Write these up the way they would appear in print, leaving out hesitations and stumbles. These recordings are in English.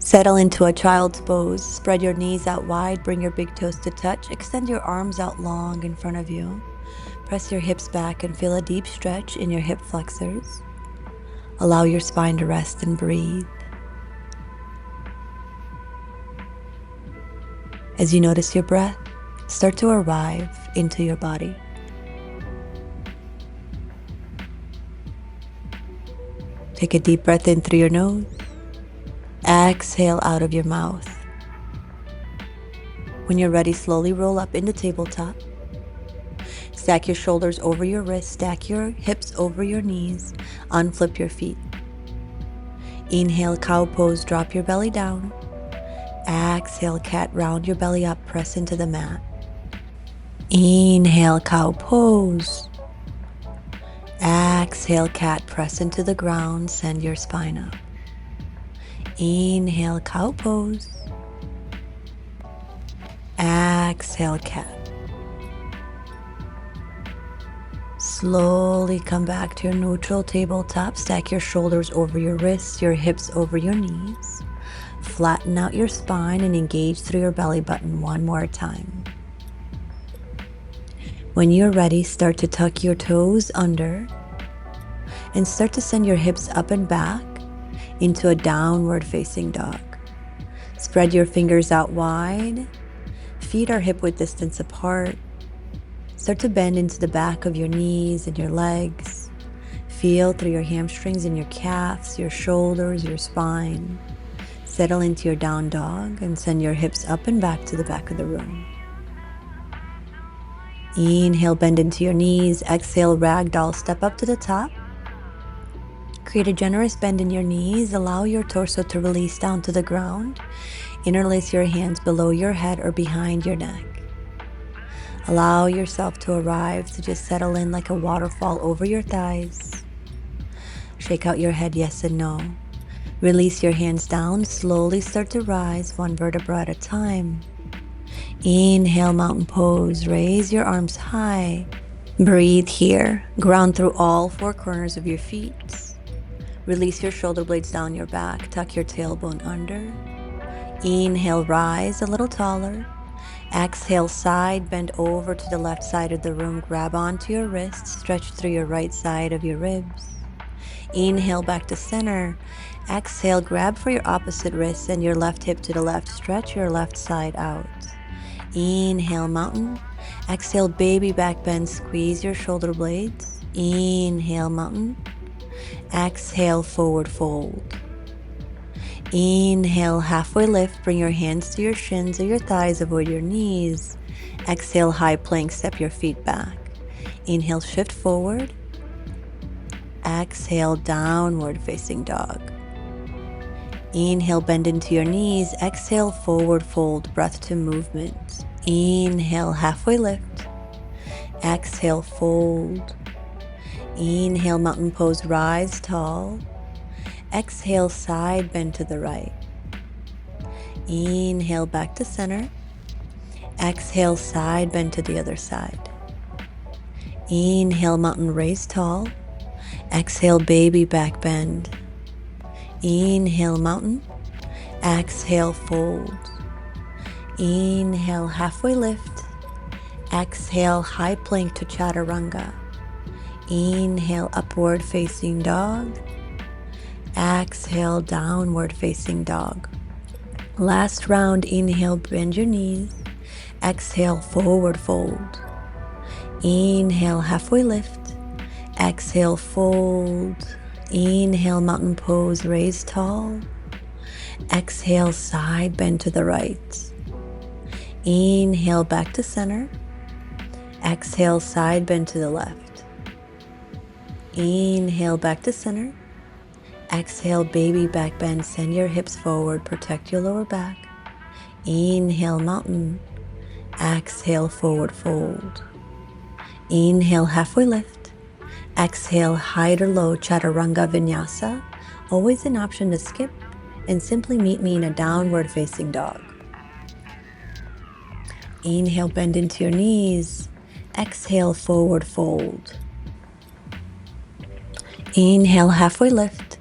Settle into a child's pose. Spread your knees out wide, bring your big toes to touch. Extend your arms out long in front of you. Press your hips back and feel a deep stretch in your hip flexors. Allow your spine to rest and breathe. As you notice your breath, start to arrive into your body. Take a deep breath in through your nose. Exhale out of your mouth. When you're ready, slowly roll up into tabletop. Stack your shoulders over your wrists, stack your hips over your knees, unflip your feet. Inhale, cow pose, drop your belly down. Exhale, cat, round your belly up, press into the mat. Inhale, cow pose. Exhale, cat, press into the ground, send your spine up. Inhale, cow pose. Exhale, cat. Slowly come back to your neutral tabletop. Stack your shoulders over your wrists, your hips over your knees. Flatten out your spine and engage through your belly button one more time. When you're ready, start to tuck your toes under and start to send your hips up and back into a downward facing dog. Spread your fingers out wide. Feet are hip-width distance apart. Start to bend into the back of your knees and your legs. Feel through your hamstrings and your calves, your shoulders, your spine. Settle into your down dog and send your hips up and back to the back of the room. Inhale, bend into your knees. Exhale, ragdoll, step up to the top. Create a generous bend in your knees. Allow your torso to release down to the ground. Interlace your hands below your head or behind your neck. Allow yourself to arrive to just settle in like a waterfall over your thighs. Shake out your head yes and no. Release your hands down. Slowly start to rise one vertebra at a time. Inhale, mountain pose. Raise your arms high. Breathe here. Ground through all four corners of your feet. Release your shoulder blades down your back. Tuck your tailbone under. Inhale, rise a little taller. Exhale, side, bend over to the left side of the room. Grab onto your wrists. Stretch through your right side of your ribs. Inhale, back to center. Exhale, grab for your opposite wrist and your left hip to the left. Stretch your left side out. Inhale, mountain. Exhale, baby back bend. Squeeze your shoulder blades. Inhale, mountain. Exhale, forward fold. Inhale, halfway lift. Bring your hands to your shins or your thighs. Avoid your knees. Exhale, high plank. Step your feet back. Inhale, shift forward. Exhale, downward facing dog. Inhale, bend into your knees. Exhale, forward fold. Breath to movement. Inhale, halfway lift. Exhale, fold. Inhale, mountain pose, rise tall. Exhale, side bend to the right. Inhale, back to center. Exhale, side bend to the other side. Inhale, mountain raise tall. Exhale, baby back bend. Inhale, mountain. Exhale, fold. Inhale, halfway lift. Exhale, high plank to chaturanga. Inhale, upward facing dog. Exhale, downward facing dog. Last round, inhale, bend your knees. Exhale, forward fold. Inhale, halfway lift. Exhale, fold. Inhale, mountain pose, raise tall. Exhale, side bend to the right. Inhale, back to center. Exhale, side bend to the left. Inhale, back to center. Exhale, baby back bend. Send your hips forward. Protect your lower back. Inhale, mountain. Exhale, forward fold. Inhale, halfway lift. Exhale, high to low chaturanga vinyasa. Always an option to skip and simply meet me in a downward facing dog. Inhale, bend into your knees. Exhale, forward fold. Inhale, halfway lift.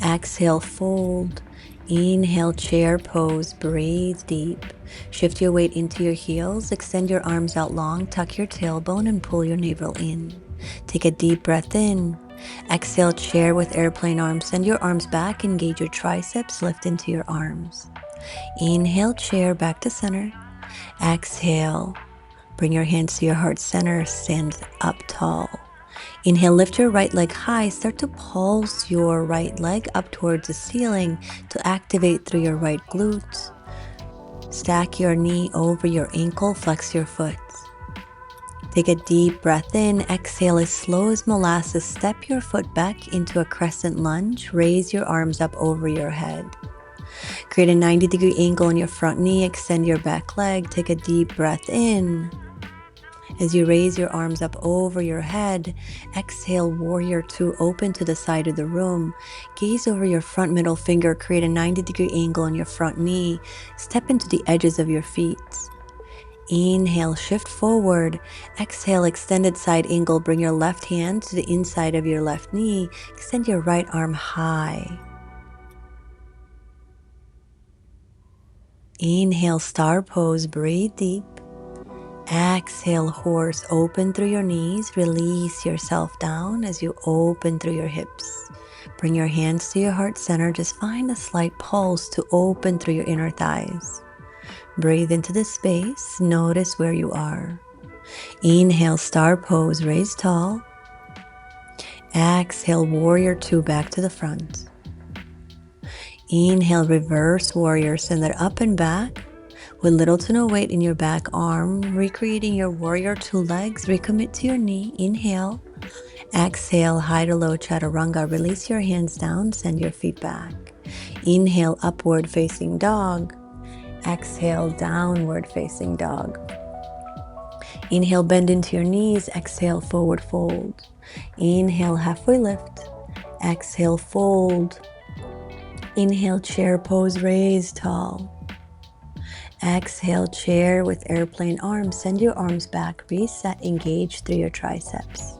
Exhale, fold. Inhale, chair pose, breathe deep. Shift your weight into your heels, extend your arms out long, tuck your tailbone and pull your navel in. Take a deep breath in. Exhale, chair with airplane arms. Send your arms back, engage your triceps, lift into your arms. Inhale, chair back to center. Exhale, bring your hands to your heart center, stand up tall. Inhale, lift your right leg high. Start to pulse your right leg up towards the ceiling to activate through your right glute. Stack your knee over your ankle, flex your foot. Take a deep breath in. Exhale as slow as molasses. Step your foot back into a crescent lunge. Raise your arms up over your head. Create a 90-degree angle in your front knee. Extend your back leg. Take a deep breath in. As you raise your arms up over your head, exhale, warrior two, open to the side of the room. Gaze over your front middle finger, create a 90-degree angle in your front knee. Step into the edges of your feet. Inhale, shift forward. Exhale, extended side angle. Bring your left hand to the inside of your left knee. Extend your right arm high. Inhale, star pose, breathe deep. Exhale, horse, open through your knees. Release yourself down as you open through your hips. Bring your hands to your heart center. Just find a slight pulse to open through your inner thighs. Breathe into the space. Notice where you are. Inhale, star pose, raise tall. Exhale, warrior two, back to the front. Inhale, reverse warrior, send it up and back. With little to no weight in your back arm, recreating your warrior two legs, recommit to your knee. Inhale. Exhale, high to low chaturanga. Release your hands down, send your feet back. Inhale, upward facing dog. Exhale, downward facing dog. Inhale, bend into your knees. Exhale, forward fold. Inhale, halfway lift. Exhale, fold. Inhale, chair pose, raise tall. Exhale, chair with airplane arms. Send your arms back, reset, engage through your triceps.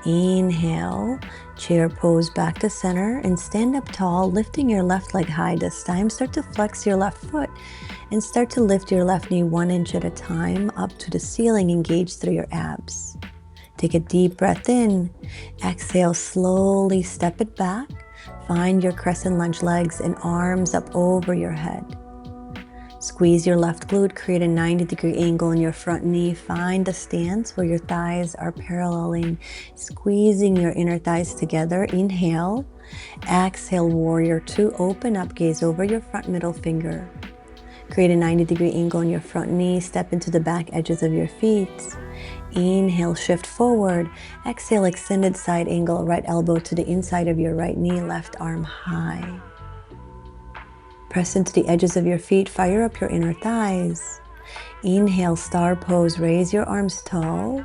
Inhale, chair pose back to center and stand up tall, lifting your left leg high this time. Start to flex your left foot and start to lift your left knee 1 inch at a time up to the ceiling, engage through your abs. Take a deep breath in. Exhale, slowly step it back. Find your crescent lunge legs and arms up over your head. Squeeze your left glute, create a 90-degree angle in your front knee. Find a stance where your thighs are paralleling, squeezing your inner thighs together. Inhale. Exhale, warrior two, open up, gaze over your front middle finger. Create a 90-degree angle in your front knee. Step into the back edges of your feet. Inhale, shift forward. Exhale, extended side angle, right elbow to the inside of your right knee, left arm high. Press into the edges of your feet, fire up your inner thighs. Inhale, star pose, raise your arms tall.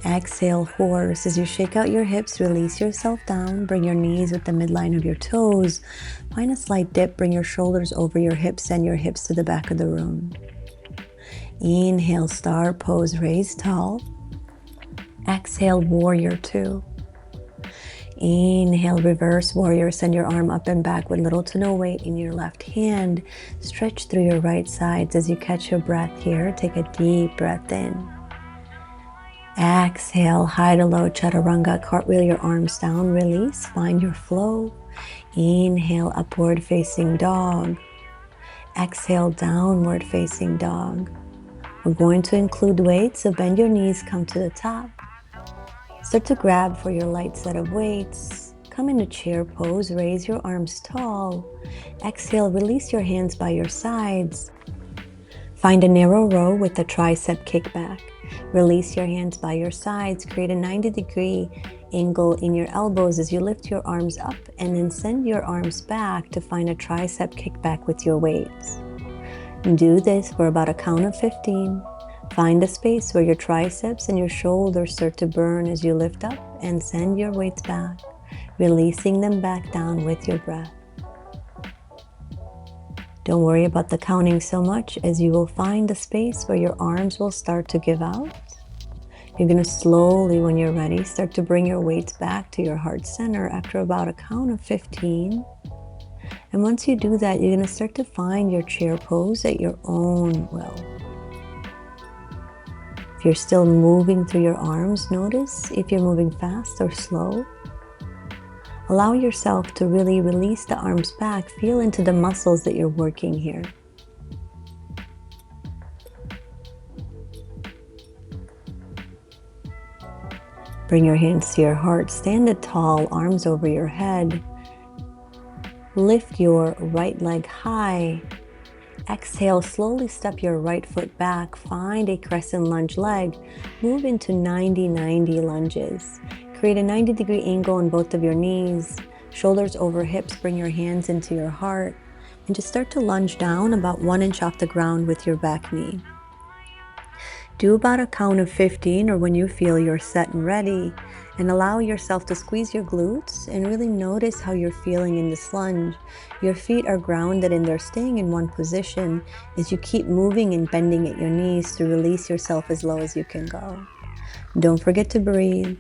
Exhale, horse. As you shake out your hips, release yourself down. Bring your knees with the midline of your toes. Find a slight dip, bring your shoulders over your hips, send your hips to the back of the room. Inhale, star pose, raise tall. Exhale, warrior two. Inhale, reverse warrior. Send your arm up and back with little to no weight in your left hand. Stretch through your right sides as you catch your breath here. Take a deep breath in. Exhale, high to low chaturanga. Cartwheel your arms down. Release. Find your flow. Inhale, upward facing dog. Exhale, downward facing dog. We're going to include weights, so bend your knees, come to the top. Start to grab for your light set of weights. Come into chair pose, raise your arms tall. Exhale, release your hands by your sides. Find a narrow row with a tricep kickback. Release your hands by your sides. Create a 90-degree angle in your elbows as you lift your arms up and then send your arms back to find a tricep kickback with your weights. Do this for about a count of 15. Find a space where your triceps and your shoulders start to burn as you lift up and send your weights back, releasing them back down with your breath. Don't worry about the counting so much, as you will find a space where your arms will start to give out. You're going to slowly, when you're ready, start to bring your weights back to your heart center after about a count of 15. And once you do that, you're going to start to find your chair pose at your own will. If you're still moving through your arms, notice if you're moving fast or slow. Allow yourself to really release the arms back. Feel into the muscles that you're working here. Bring your hands to your heart. Stand up tall, arms over your head. Lift your right leg high. Exhale, slowly step your right foot back. Find a crescent lunge leg. Move into 90-90 lunges. Create a 90-degree angle on both of your knees. Shoulders over hips. Bring your hands into your heart. And just start to lunge down about 1 inch off the ground with your back knee. Do about a count of 15, or when you feel you're set and ready, and allow yourself to squeeze your glutes and really notice how you're feeling in this lunge. Your feet are grounded and they're staying in one position as you keep moving and bending at your knees to release yourself as low as you can go. Don't forget to breathe.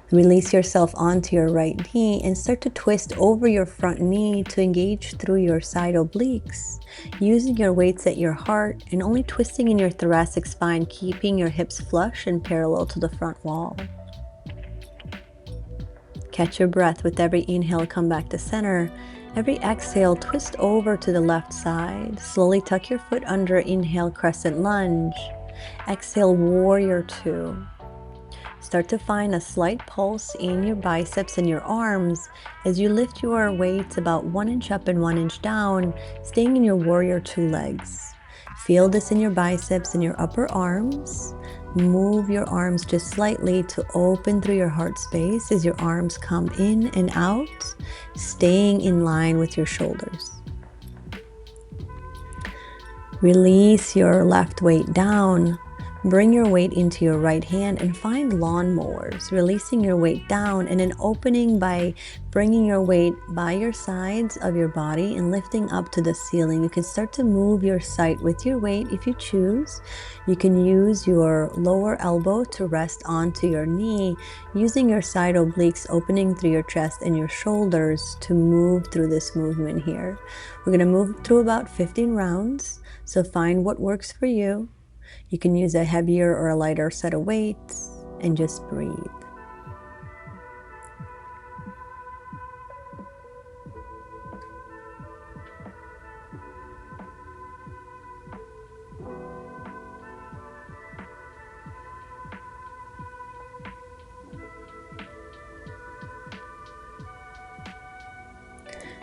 Release yourself onto your right knee and start to twist over your front knee to engage through your side obliques, using your weights at your heart and only twisting in your thoracic spine, keeping your hips flush and parallel to the front wall. Catch your breath. With every inhale, come back to center. Every exhale, twist over to the left side. Slowly tuck your foot under. Inhale, crescent lunge. Exhale, warrior two. Start to find a slight pulse in your biceps and your arms as you lift your weights about 1 inch up and 1 inch down, staying in your warrior two legs. Feel this in your biceps and your upper arms. Move your arms just slightly to open through your heart space as your arms come in and out, staying in line with your shoulders. Release your left weight down. Bring your weight into your right hand and find lawnmowers, releasing your weight down and then opening by bringing your weight by your sides of your body and lifting up to the ceiling. You can start to move your sight with your weight if you choose. You can use your lower elbow to rest onto your knee, using your side obliques opening through your chest and your shoulders to move through this movement here. We're going to move through about 15 rounds, so find what works for you. You can use a heavier or a lighter set of weights and just breathe.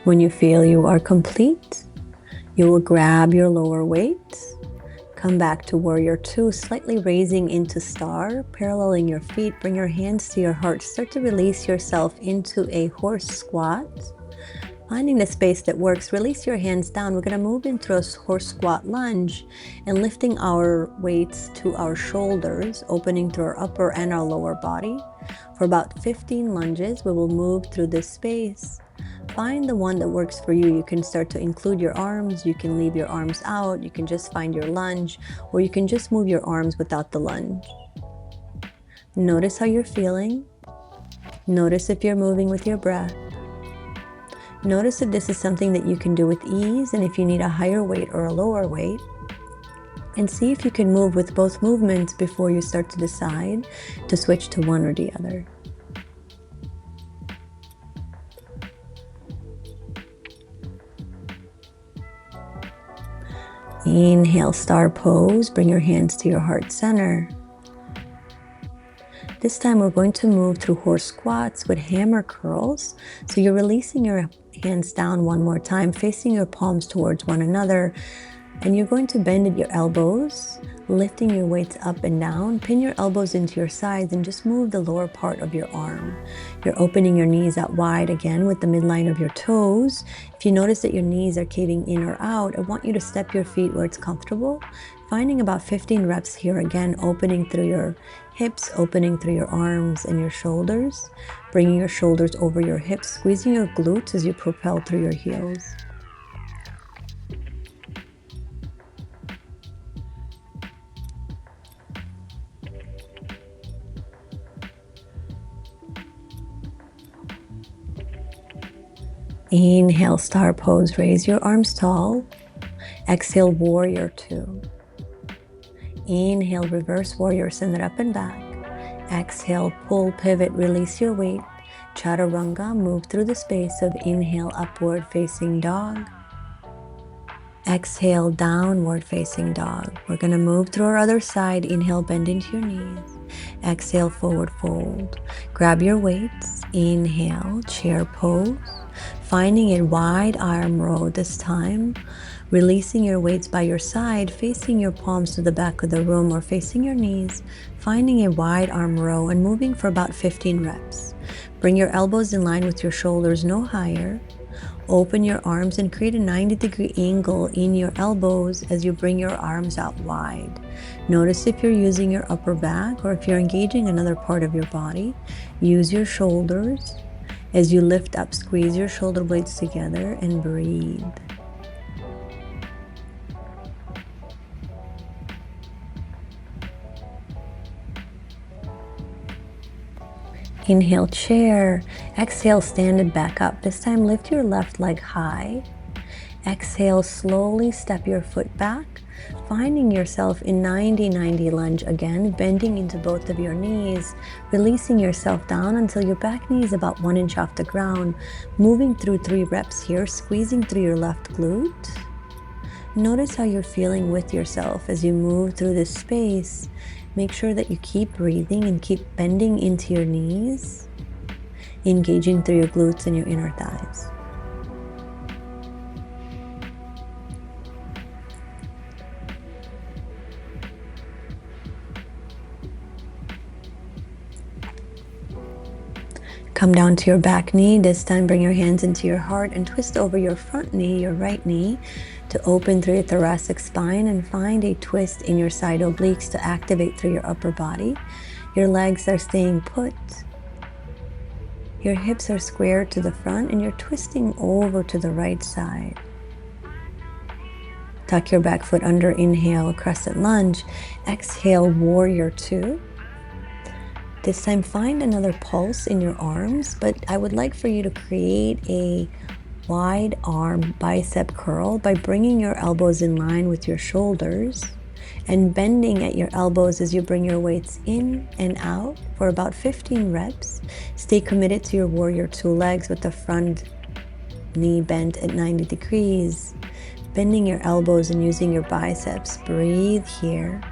When you feel you are complete, you will grab your lower weight. Come back to warrior two, slightly raising into star, paralleling your feet. Bring your hands to your heart. Start to release yourself into a horse squat. Finding the space that works, release your hands down. We're going to move into a horse squat lunge and lifting our weights to our shoulders, opening through our upper and our lower body. For about 15 lunges, we will move through this space. Find the one that works for you. You can start to include your arms. You can leave your arms out. You can just find your lunge, or you can just move your arms without the lunge. Notice how you're feeling. Notice if you're moving with your breath. Notice if this is something that you can do with ease, and if you need a higher weight or a lower weight. And see if you can move with both movements before you start to decide to switch to one or the other. Inhale, star pose. Bring your hands to your heart center. This time we're going to move through horse squats with hammer curls. So you're releasing your hands down one more time, facing your palms towards one another. And you're going to bend at your elbows, lifting your weights up and down. Pin your elbows into your sides and just move the lower part of your arm. You're opening your knees out wide again with the midline of your toes. If you notice that your knees are caving in or out, I want you to step your feet where it's comfortable. Finding about 15 reps here again, opening through your hips, opening through your arms and your shoulders. Bringing your shoulders over your hips, squeezing your glutes as you propel through your heels. Inhale, star pose, raise your arms tall. Exhale, warrior two. Inhale, reverse warrior, send it up and back. Exhale, pull, pivot, release your weight. Chaturanga, move through the space of inhale, upward facing dog. Exhale, downward facing dog. We're going to move through our other side. Inhale, bend into your knees. Exhale, forward fold. Grab your weights. Inhale, chair pose. Finding a wide arm row this time. Releasing your weights by your side, facing your palms to the back of the room or facing your knees. Finding a wide arm row and moving for about 15 reps. Bring your elbows in line with your shoulders, no higher. Open your arms and create a 90-degree angle in your elbows as you bring your arms out wide. Notice if you're using your upper back or if you're engaging another part of your body. Use your shoulders. As you lift up, squeeze your shoulder blades together and breathe. Inhale, chair. Exhale, stand it back up. This time, lift your left leg high. Exhale, slowly step your foot back, finding yourself in 90-90 lunge again, bending into both of your knees, releasing yourself down until your back knee is about 1 inch off the ground, moving through 3 reps here, squeezing through your left glute. Notice how you're feeling with yourself as you move through this space. Make sure that you keep breathing and keep bending into your knees, engaging through your glutes and your inner thighs. Come down to your back knee. This time bring your hands into your heart and twist over your front knee, your right knee, to open through your thoracic spine and find a twist in your side obliques to activate through your upper body. Your legs are staying put. Your hips are squared to the front and you're twisting over to the right side. Tuck your back foot under, inhale, crescent lunge. Exhale, warrior two. This time find another pulse in your arms, but I would like for you to create a wide arm bicep curl by bringing your elbows in line with your shoulders and bending at your elbows as you bring your weights in and out for about 15 reps. Stay committed to your warrior two legs with the front knee bent at 90 degrees, bending your elbows and using your biceps. Breathe here.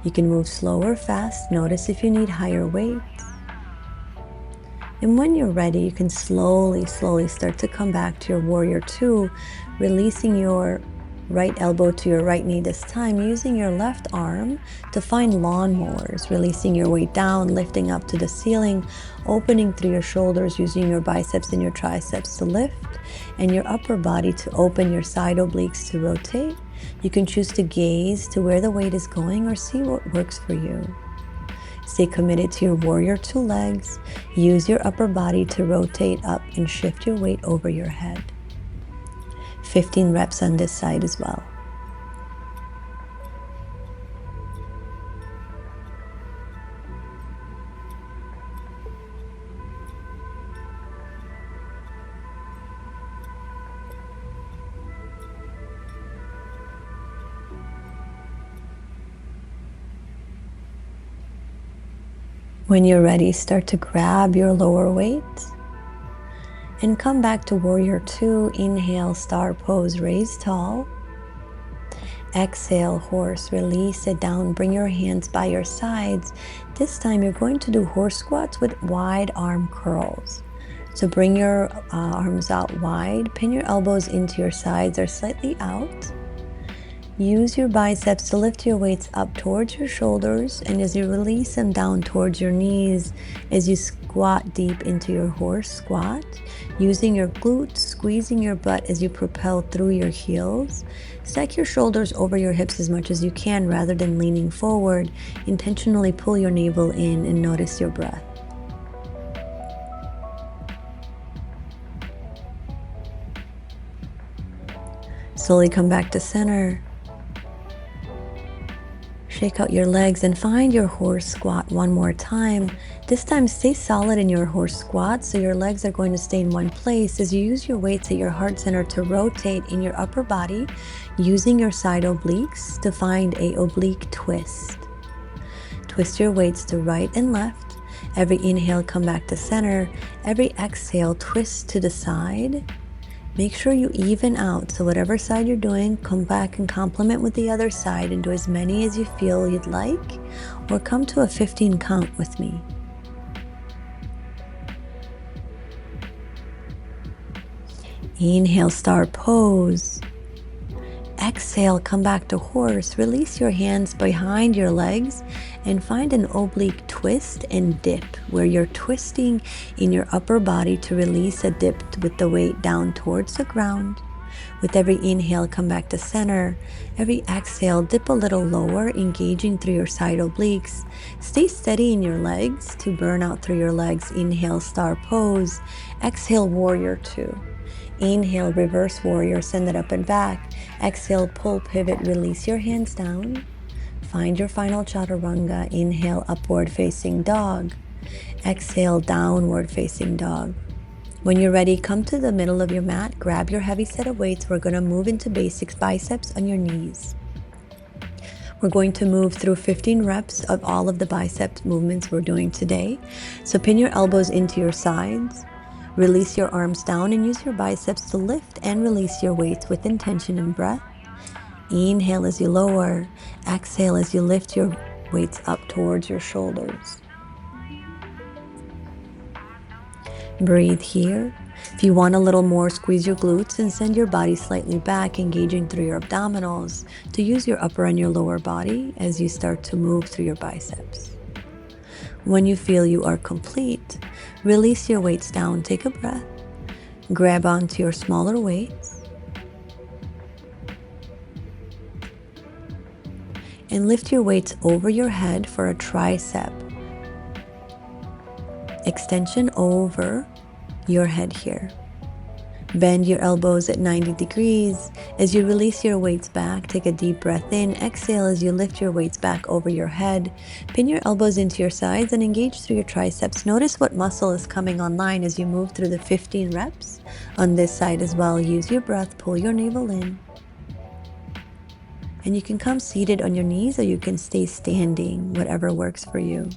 You can move slow or fast. Notice if you need higher weights. And when you're ready, you can slowly start to come back to your warrior two, releasing your right elbow to your right knee this time, using your left arm to find lawnmowers, releasing your weight down, lifting up to the ceiling, opening through your shoulders, using your biceps and your triceps to lift, and your upper body to open, your side obliques to rotate. You can choose to gaze to where the weight is going or see what works for you. Stay committed to your warrior two legs. Use your upper body to rotate up and shift your weight over your head. 15 reps on this side as well. When you're ready, start to grab your lower weight and come back to warrior two. Inhale, star pose, raise tall. Exhale, horse, release it down. Bring your hands by your sides. This time you're going to do horse squats with wide arm curls. So bring your arms out wide, pin your elbows into your sides or slightly out. Use your biceps to lift your weights up towards your shoulders, and as you release them down towards your knees, as you squat deep into your horse squat, using your glutes, squeezing your butt as you propel through your heels. Stack your shoulders over your hips as much as you can rather than leaning forward. Intentionally pull your navel in and notice your breath. Slowly come back to center. Shake out your legs and find your horse squat one more time. This time stay solid in your horse squat so your legs are going to stay in one place as you use your weights at your heart center to rotate in your upper body using your side obliques to find a oblique twist. Twist your weights to right and left. Every inhale, come back to center. Every exhale, twist to the side. Make sure you even out, so whatever side you're doing, come back and complement with the other side and do as many as you feel you'd like, or come to a 15 count with me. Inhale, star pose. Exhale, come back to horse. Release your hands behind your legs and find an oblique twist and dip where you're twisting in your upper body to release a dip with the weight down towards the ground. With every inhale, come back to center. Every exhale, dip a little lower, engaging through your side obliques. Stay steady in your legs to burn out through your legs. Inhale, star pose. Exhale, warrior two. Inhale, reverse warrior, send it up and back. Exhale, pull, pivot, release your hands down. Find your final chaturanga. Inhale, upward facing dog. Exhale, downward facing dog. When you're ready, come to the middle of your mat, grab your heavy set of weights. We're going to move into basics, biceps on your knees. We're going to move through 15 reps of all of the bicep movements we're doing today. So pin your elbows into your sides. Release your arms down and use your biceps to lift and release your weights with intention and breath. Inhale as you lower. Exhale as you lift your weights up towards your shoulders. Breathe here. If you want a little more, squeeze your glutes and send your body slightly back, engaging through your abdominals to use your upper and your lower body as you start to move through your biceps. When you feel you are complete, release your weights down, take a breath, grab onto your smaller weights, and lift your weights over your head for a tricep extension over your head here. Bend your elbows at 90 degrees. As you release your weights back, take a deep breath in. Exhale as you lift your weights back over your head. Pin your elbows into your sides and engage through your triceps. Notice what muscle is coming online as you move through the 15 reps. On this side as well, use your breath, pull your navel in. And you can come seated on your knees or you can stay standing, whatever works for you.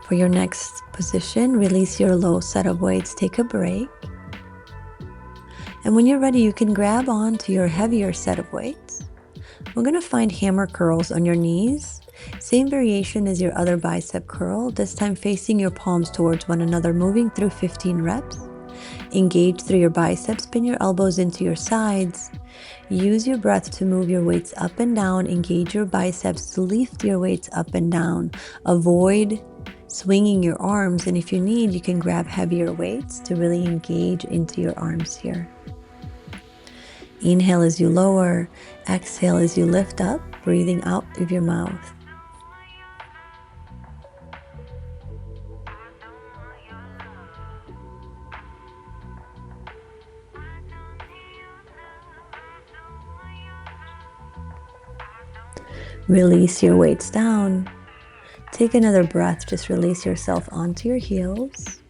For your next position, release your low set of weights, take a break. And when you're ready, you can grab on to your heavier set of weights. We're going to find hammer curls on your knees. Same variation as your other bicep curl, this time facing your palms towards one another, moving through 15 reps. Engage through your biceps, pin your elbows into your sides. Use your breath to move your weights up and down. Engage your biceps to lift your weights up and down. Avoid swinging your arms, and if you need, you can grab heavier weights to really engage into your arms here. Inhale as you lower, exhale as you lift up, breathing out of your mouth. Release your weights down. Take another breath, just release yourself onto your heels.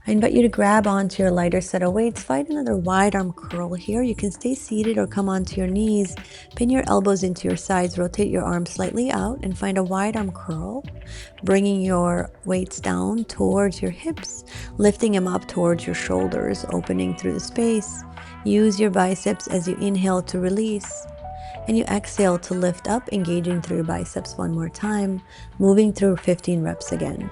I invite you to grab onto your lighter set of weights. Find another wide arm curl here. You can stay seated or come onto your knees. Pin your elbows into your sides, rotate your arms slightly out and find a wide arm curl, bringing your weights down towards your hips, lifting them up towards your shoulders, opening through the space. Use your biceps as you inhale to release. And you exhale to lift up, engaging through your biceps one more time, moving through 15 reps again.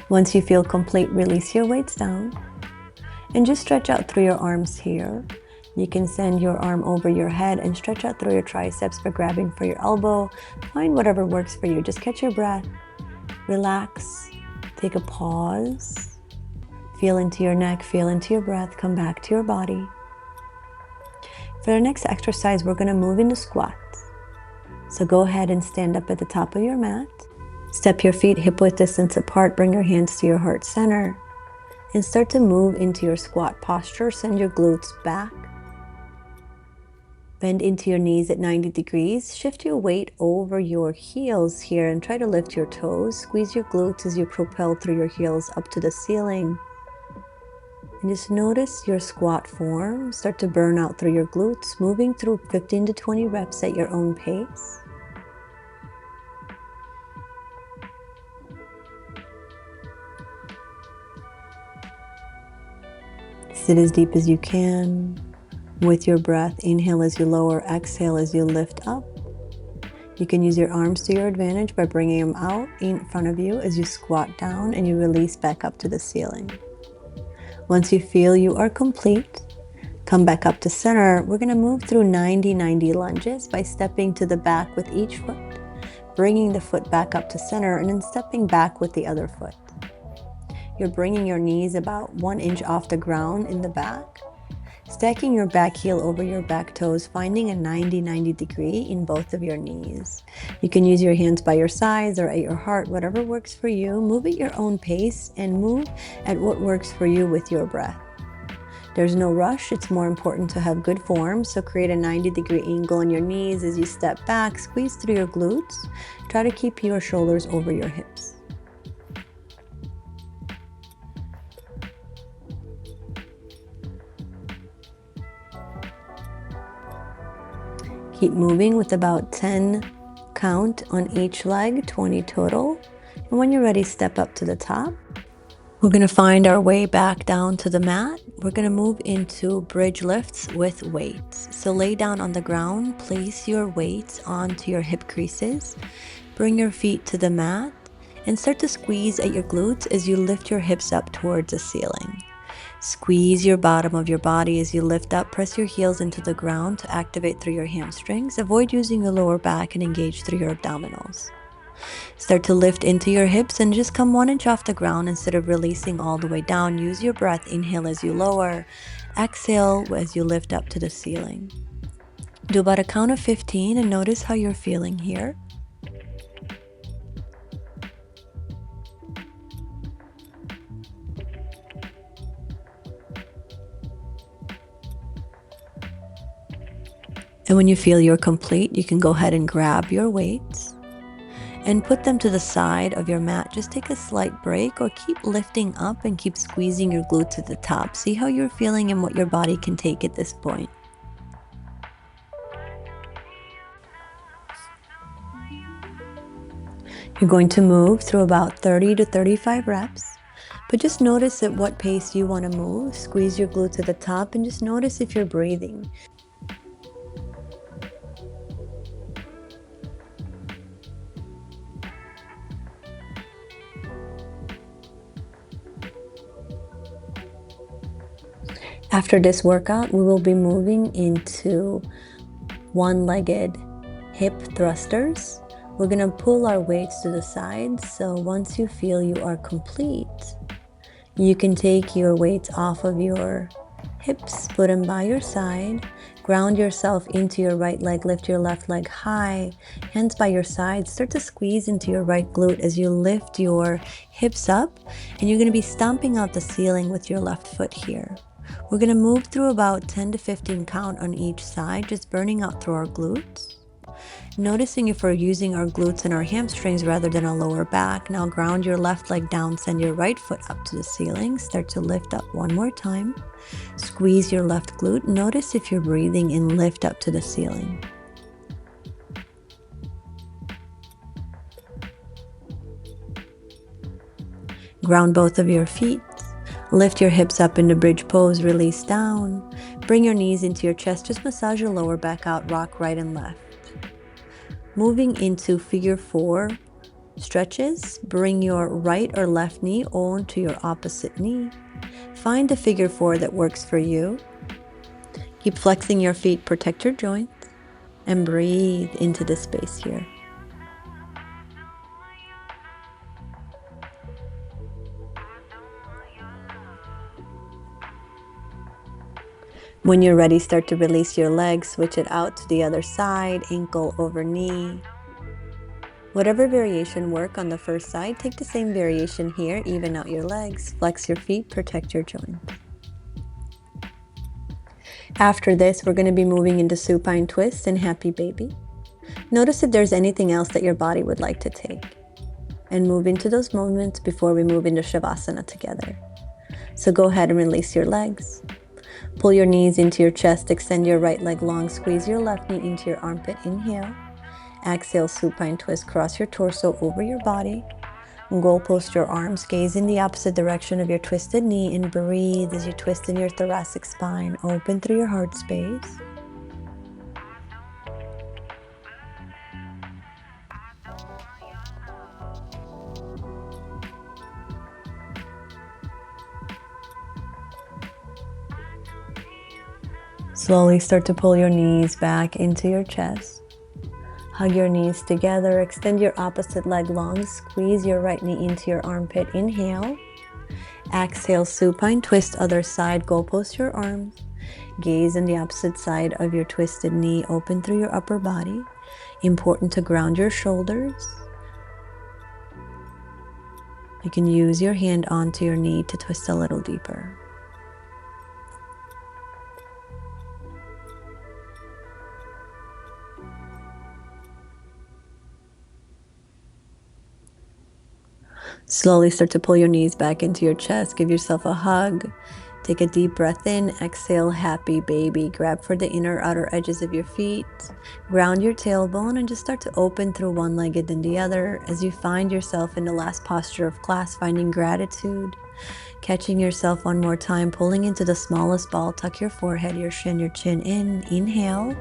Once you feel complete, release your weights down and just stretch out through your arms here. You can send your arm over your head and stretch out through your triceps for grabbing for your elbow. Find whatever works for you. Just catch your breath, relax, take a pause. Feel into your neck, feel into your breath, come back to your body. For the next exercise, we're going to move into squats. So go ahead and stand up at the top of your mat. Step your feet hip-width distance apart, bring your hands to your heart center, and start to move into your squat posture. Send your glutes back. Bend into your knees at 90 degrees. Shift your weight over your heels here and try to lift your toes. Squeeze your glutes as you propel through your heels up to the ceiling. And just notice your squat form start to burn out through your glutes, moving through 15 to 20 reps at your own pace. Sit as deep as you can. With your breath, inhale as you lower, exhale as you lift up. You can use your arms to your advantage by bringing them out in front of you as you squat down and you release back up to the ceiling. Once you feel you are complete, come back up to center. We're going to move through 90-90 lunges by stepping to the back with each foot, bringing the foot back up to center, and then stepping back with the other foot. You're bringing your knees about 1 inch off the ground in the back, stacking your back heel over your back toes, finding a 90-90 degree in both of your knees. You can use your hands by your sides or at your heart, whatever works for you. Move at your own pace and move at what works for you with your breath. There's no rush. It's more important to have good form. So create a 90-degree angle on your knees as you step back, squeeze through your glutes. Try to keep your shoulders over your hips. Keep moving with about 10 count on each leg, 20 total. And when you're ready, step up to the top. We're going to find our way back down to the mat. We're going to move into bridge lifts with weights. So lay down on the ground, place your weights onto your hip creases, bring your feet to the mat, and start to squeeze at your glutes as you lift your hips up towards the ceiling. Squeeze your bottom of your body as you lift up. Press your heels into the ground to activate through your hamstrings. Avoid using your lower back and engage through your abdominals. Start to lift into your hips and just come 1 inch off the ground instead of releasing all the way down. Use your breath. Inhale as you lower. Exhale as you lift up to the ceiling. Do about a count of 15 and notice how you're feeling here. And when you feel you're complete, you can go ahead and grab your weights and put them to the side of your mat. Just take a slight break or keep lifting up and keep squeezing your glutes at the top. See how you're feeling and what your body can take at this point. You're going to move through about 30 to 35 reps, but just notice at what pace you want to move. Squeeze your glutes at the top and just notice if you're breathing. After this workout, we will be moving into one-legged hip thrusters. We're going to pull our weights to the sides. So once you feel you are complete, you can take your weights off of your hips, put them by your side, ground yourself into your right leg, lift your left leg high, hands by your side, start to squeeze into your right glute as you lift your hips up, and you're going to be stomping out the ceiling with your left foot here. We're going to move through about 10 to 15 count on each side, just burning out through our glutes. Noticing if we're using our glutes and our hamstrings rather than our lower back. Now ground your left leg down, send your right foot up to the ceiling. Start to lift up one more time. Squeeze your left glute. Notice if you're breathing and lift up to the ceiling. Ground both of your feet. Lift your hips up into bridge pose, release down. Bring your knees into your chest, just massage your lower back out, rock right and left. Moving into figure 4 stretches, bring your right or left knee onto your opposite knee. Find a figure 4 that works for you. Keep flexing your feet, protect your joints, and breathe into this space here. When you're ready, start to release your legs, switch it out to the other side, ankle over knee. Whatever variation work on the first side, take the same variation here, even out your legs, flex your feet, protect your joint. After this, we're going to be moving into supine twist and happy baby. Notice if there's anything else that your body would like to take, and move into those movements before we move into Shavasana together. So go ahead and release your legs. Pull your knees into your chest, extend your right leg long, squeeze your left knee into your armpit, inhale. Exhale, supine twist, cross your torso over your body. Goal post your arms, gaze in the opposite direction of your twisted knee, and breathe as you twist in your thoracic spine, open through your heart space. Slowly start to pull your knees back into your chest. Hug your knees together, extend your opposite leg long, squeeze your right knee into your armpit, inhale. Exhale, supine twist, other side, goal post your arms. Gaze in the opposite side of your twisted knee, open through your upper body. Important to ground your shoulders. You can use your hand onto your knee to twist a little deeper. Slowly start to pull your knees back into your chest. Give yourself a hug. Take a deep breath in. Exhale, happy baby. Grab for the inner outer edges of your feet. Ground your tailbone and just start to open through one leg and then the other as you find yourself in the last posture of class, finding gratitude. Catching yourself one more time, pulling into the smallest ball. Tuck your forehead, your chin in. Inhale.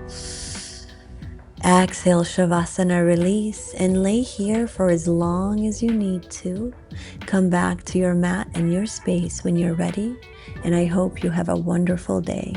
Exhale, Shavasana, release, and lay here for as long as you need to. Come back to your mat and your space when you're ready, and I hope you have a wonderful day.